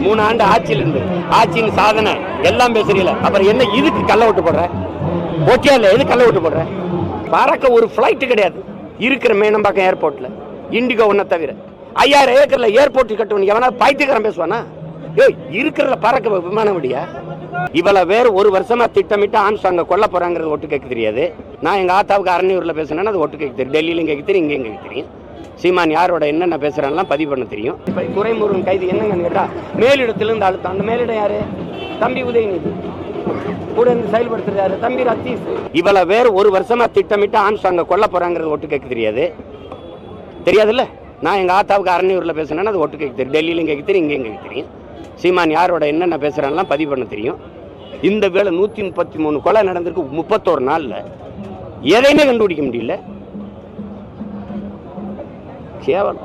3 ஆண்டு ஆட்சியில் இருந்து ஆட்சியின் சாதனை எல்லாம் பேசுறீங்கள, அப்புறம் என்ன இதுக்கு கள்ள ஓட்டு போடுற? ஓகே இல்ல, எது கள்ள ஓட்டு போடுற? பறக்க ஒரு ஃபிளைட் கிடையாது இருக்கிற மேனம்பாக்கம் ஏர்போர்ட்ல, இண்டிகோ ஒன்ன தவிர. 5000 ஏக்கர்ல ஏர்போர்ட் கட்டணும் எவனா பைத்தியக்காரன் பேசுவானா? இருக்கிறதுல பறக்க விமானம் முடியா? இவ்வளவு வேறு ஒரு வருஷமா திட்டமிட்டு ஆம்ஸ்டாங்க கொல்ல போறாங்கிறது ஓட்டு கேட்க தெரியாது. நான் எங்க ஆத்தாவுக்கு அரணியூர்ல பேசுனேன்னா அது ஓட்டு கேட்க தெரியும், டெல்லியிலும் கேட்க தெரியும், இங்கேயும் கேட்க தெரியும். சீமான் யாரோட என்னென்ன பேசுறான்லாம் பதிவு பண்ண தெரியும். இப்ப துரைமுருகன் கைது என்னங்கன்னு கேட்டா மேலிடத்திலிருந்து அழுத்தம். அந்த மேலிடம் யாரு? தம்பி உதயநிதி கூட இருந்து செயல்படுத்துறாரு தம்பி ரத்தீஸ். இவ்வளவு வேறு ஒரு வருஷமா திட்டமிட்டு ஆம்ஸ்டாங்க கொல்ல போறாங்கிறது ஓட்டு கேட்க தெரியாது, தெரியாதுல்ல. நான் எங்க ஆத்தாவுக்கு அரணியூர்ல பேசுனேன்னா அது ஓட்டு கேட்க தெரியும், டெல்லியிலும் கேட்க தெரியும், இங்கேயும் கேட்க தெரியும். சீமான் யாரோட என்னென்ன பேசுறான்லாம் பதிவு பண்ண தெரியும். இந்த வேளை 133 கொலை நடந்திருக்கு 31 நாள்ல, எதையுமே கண்டுபிடிக்க முடியல. கேவலம்.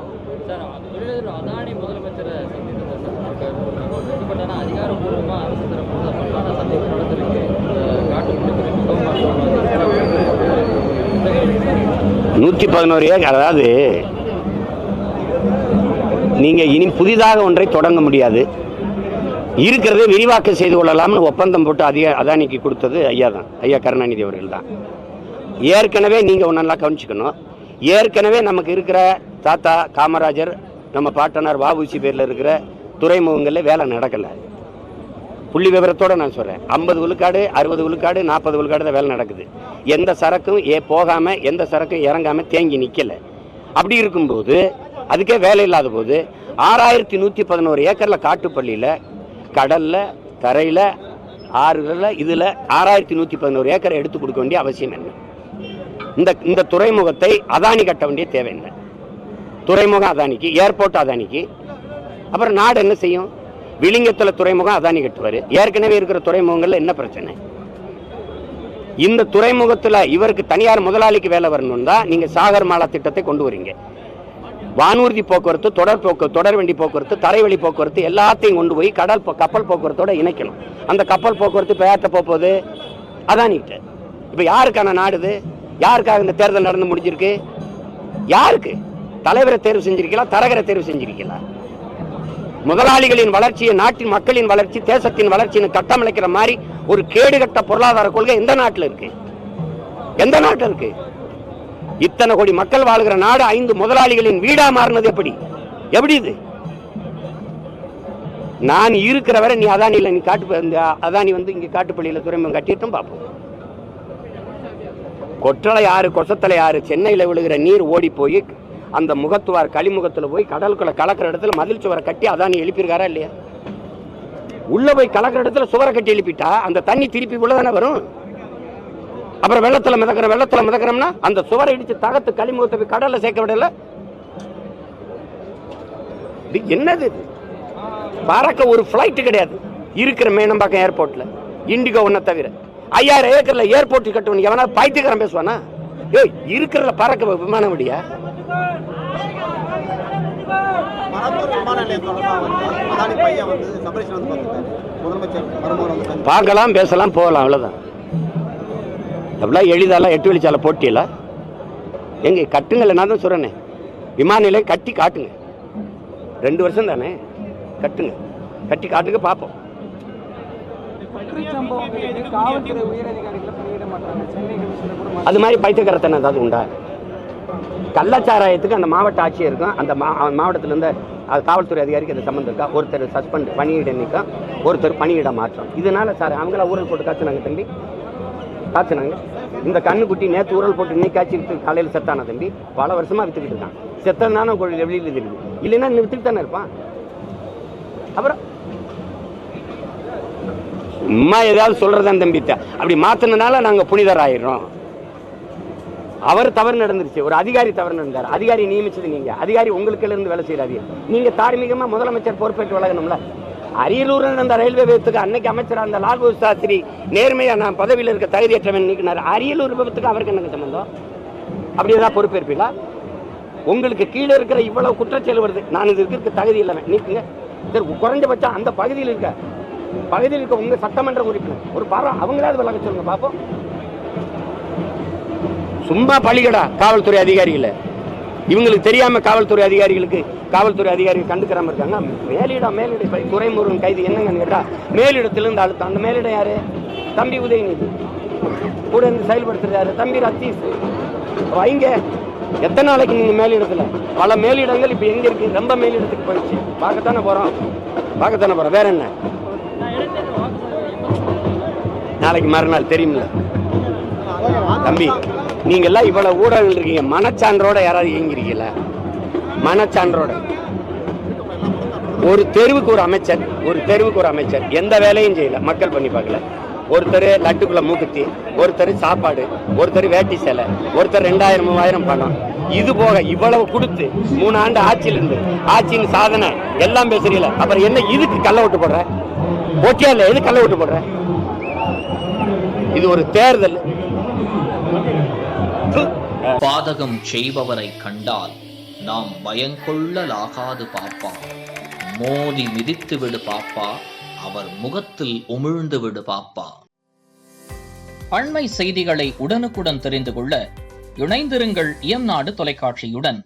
அதாவது நீங்க இனி புதிதாக ஒன்றை தொடங்க முடியாது, இருக்கிறதே விரிவாக்கம் செய்து கொள்ளலாம்னு ஒப்பந்தம் போட்டு அதானிக்கு கொடுத்தது ஐயா தான், ஐயா கருணாநிதி அவர்கள் தான். ஏற்கனவே நீங்கள் ஒன்றெல்லாம் கவனிச்சுக்கணும், ஏற்கனவே நமக்கு இருக்கிற தாத்தா காமராஜர் நம்ம பாட்டனார் வாவுசி பேரில் இருக்கிற துறைமுகங்களில் வேலை நடக்கலை. புள்ளி விவரத்தோடு நான் சொல்கிறேன், 50 விழுக்காடு 60 விழுக்காடு 40 விழுக்காடு தான் வேலை நடக்குது. எந்த சரக்கும் போகாமல் எந்த சரக்கும் இறங்காமல் தேங்கி நிற்கலை. அப்படி இருக்கும்போது அதுக்கே வேலை இல்லாத போது 6111 ஏக்கரில் காட்டுப்பள்ளியில் கடல்ல தரையில ஆறுகள்ல இதுல 6111 ஏக்கரை எடுத்து கொடுக்க வேண்டிய அவசியம் என்ன? இந்த துறைமுகத்தை அதானி கட்ட வேண்டிய தேவை என்ன? துறைமுகம் அதானிக்கு, ஏர்போர்ட் அதானிக்கு. அப்புறம் நாடு என்ன செய்யும்? விளிங்கத்துல துறைமுகம் அதானி கட்டுவாரு. ஏற்கனவே இருக்கிற துறைமுகங்கள்ல என்ன பிரச்சனை? இந்த துறைமுகத்துல இவருக்கு தனியார் முதலாளிக்கு வேலை வரணும் தான் நீங்க சாகர் மாலா திட்டத்தை கொண்டு வரீங்க. வானூர்தி போக்குவரத்து, தொடர் வண்டி போக்குவரத்து, தரைவழி போக்குவரத்து எல்லாத்தையும் கொண்டு போய் கப்பல் போக்குவரத்தோட இணைக்கணும். அந்த கப்பல் போக்குவரத்து இப்போ யார்கிட்ட போகுது? அதானிக்கிட்ட. இப்போ யாருக்கான நாடுது? யாருக்காக இந்த தேர்தல் நடந்து முடிஞ்சிருக்கு? யாருக்கு? தலைவரை தேர்வு செஞ்சிருக்கலாம், தரகரை தேர்வு செஞ்சிருக்கலாம். முதலாளிகளின் வளர்ச்சியை, நாட்டின் மக்களின் வளர்ச்சி, தேசத்தின் வளர்ச்சின்னு கட்டமைக்கிற மாதிரி ஒரு கேடுகட்ட பொருளாதார கொள்கை எந்த நாட்டில் இருக்கு? எந்த நாட்டில் இருக்கு? இத்தனை கோடி மக்கள் வாழ்கிற நாடு 5 முதலாளிகளின் வீடா மாறினது எப்படி? எப்படி இது? நான் இருக்கிற வரை நீ அதானியில் நீ அதானி இங்க காட்டுப்பள்ளியில் துறைமுகம் கட்டிட்டும் பார்ப்போம். கொற்றலை ஆறு, கொசத்தலை ஆறு, சென்னையில் விழுகிற நீர் ஓடி போய் அந்த முகத்துவார் களிமுகத்தில் போய் கடலுக்குள்ள கலக்கிற இடத்துல மதில் சுவரை கட்டி அதானி எழுப்பியிருக்காரா இல்லையா? உள்ள போய் கலக்கிற இடத்துல சுவரை கட்டி எழுப்பிட்டா அந்த தண்ணி திருப்பி உள்ளதானே வரும். அப்புறம் வெள்ளத்துல மிதக்கிறோம்னா அந்த சுவரை இடிச்சு தகத்து களிமுகத்தை போய் கடல்ல சேர்க்க விடல. என்னது இது? பறக்க ஒரு ஃபிளைட் கிடையாது இருக்கிற மேனம்பாக்கம் ஏர்போர்ட்ல, இண்டிகோ ஒன்ன தவிர. 5000 ஏக்கர்ல ஏர்போர்ட் கட்டணும் எவனா பைத்தியக்காரன் பேசுவானா? இருக்கிறதுல பறக்க விமானம் முடியா? பார்க்கலாம், பேசலாம், போகலாம், அவ்வளவுதான். அப்படிலாம் எளிதாலாம் 8 வழிச்சாலை போட்டியில எங்க கட்டுங்கள். நான் தான் சொல்றேனே, விமான நிலையம் கட்டி காட்டுங்க. 2 வருஷம் தானே, கட்டுங்க, கட்டி காட்டுங்க பார்ப்போம். அது மாதிரி பைத்தியக்காரத்தனை ஏதாவது உண்டா? கள்ளச்சாராயத்துக்கு அந்த மாவட்ட ஆட்சியருக்கும் அந்த மாவட்டத்திலிருந்து காவல்துறை அதிகாரிக்கு அது சம்மந்தம் இருக்கா? ஒருத்தர் சஸ்பெண்ட் பணியிட நீக்கம், ஒருத்தர் பணியிட மாற்றம். இதனால சார் அவங்கள ஊழல் போட்டு காய்ச்சினாங்க தம்பி, காய்ச்சினாங்க. இந்த கண்ணுக்குட்டி நேற்று ஊழல் போட்டு இன்னைக்கு காய்ச்சி காலையில் செத்தான தம்பி, பல வருஷமா வித்துக்கிட்டு இருக்கான். செத்தனான வெளியில் இருக்குது, இல்லைன்னா வித்துட்டு தானே இருப்பான். அப்புறம் சும்மா ஏதாவது சொல்றதான் தம்பி, அப்படி மாத்தினால நாங்க புனிதர் ஆயிடுறோம். அவர் தவறு நடந்துருச்சு, ஒரு அதிகாரி தவறு நடந்தார், அதிகாரி நியமிச்சது நீங்க, அதிகாரி உங்களுக்கு இருந்து வேலை செய்யறாரு. நீங்க தார்மீகமா முதலமைச்சர் பொறுப்பேற்று வழங்கணும்ல. அரியலூர் நடந்த ரயில்வே விபத்துக்கு அன்னைக்கு அமைச்சர் அந்த லாலு சாஸ்திரி நேர்மையா நான் பதவியில் இருக்க தகுதியற்றவன் நீக்கினார். அரியலூர் விபத்துக்கு அவருக்கு என்ன சம்பந்தம்? அப்படி ஏதாவது பொறுப்பேற்பீங்களா? உங்களுக்கு கீழே இருக்கிற இவ்வளவு குற்றச்செயல் வருது, நான் இது இருக்க தகுதி இல்லவன் நீக்குங்க. குறைஞ்சபட்சம் அந்த பகுதியில் இருக்க உங்க சட்டமன்ற உறுப்பினர் ஒரு பாரம் அவங்களாவது விளக்க சொல்லுங்க பார்ப்போம். சும்மா பழிகடா காவல்துறை அதிகாரிகளை இவங்களுக்கு தெரியாம காவல்துறை அதிகாரிகள் கண்டுக்கிறாம இருக்காங்க. மேலிட துரைமுருகன் கைது என்னங்கன்னு கேட்டா மேலிடத்திலிருந்து அழுத்தம். அந்த மேலிடம் யாரு? தம்பி உதயநிதி கூட இருந்து செயல்படுத்துறாரு தம்பி ரத்தீஷ். வைங்க, எத்தனை நாளைக்கு நீங்க மேலிடத்துல? பல மேலிடங்கள் இப்ப எங்க இருக்கு? ரொம்ப மேலிடத்துக்கு போயிடுச்சு. பார்க்கத்தானே போறோம். வேற என்ன? நாளைக்கு மறுநாள் தெரியுமில்ல தம்பி. நீங்க எல்லாம் இவ்வளவு ஊடகங்கள் இருக்கீங்க, மனச்சான்றோட யாராவது இயங்கிறீங்களா? மனச்சான்றோட ஒரு தெருவுக்கு ஒரு அமைச்சர் எந்த வேலையும் செய்யல, மக்கள் பண்ணி பார்க்கல. ஒருத்தர் லட்டுக்குள்ள மூக்குத்தி, ஒருத்தர் சாப்பாடு, ஒருத்தர் வேட்டி சேலை, ஒருத்தர் 2000-3000 பணம். இது போக இவ்வளவு கொடுத்து 3 ஆண்டு ஆட்சியின் சாதனை எல்லாம் பேசுறீங்கள. அப்புறம் என்ன இதுக்கு கள்ள ஓட்டு போடுற? ஓகே இல்ல, எது கள்ள ஓட்டு போடுற? இது ஒரு தேர்தல். பாதகம் செய்பவரை கண்டால் நாம் பயங்கொள்ளலாகாது பாப்பா. மோதி மிதித்து விடு பாப்பா, அவர் முகத்தில் உமிழ்ந்து விடு பாப்பா. அண்மை செய்திகளை உடனுக்குடன் தெரிந்து கொள்ள இணைந்திருங்கள் இயம்நாடு தொலைக்காட்சியுடன்.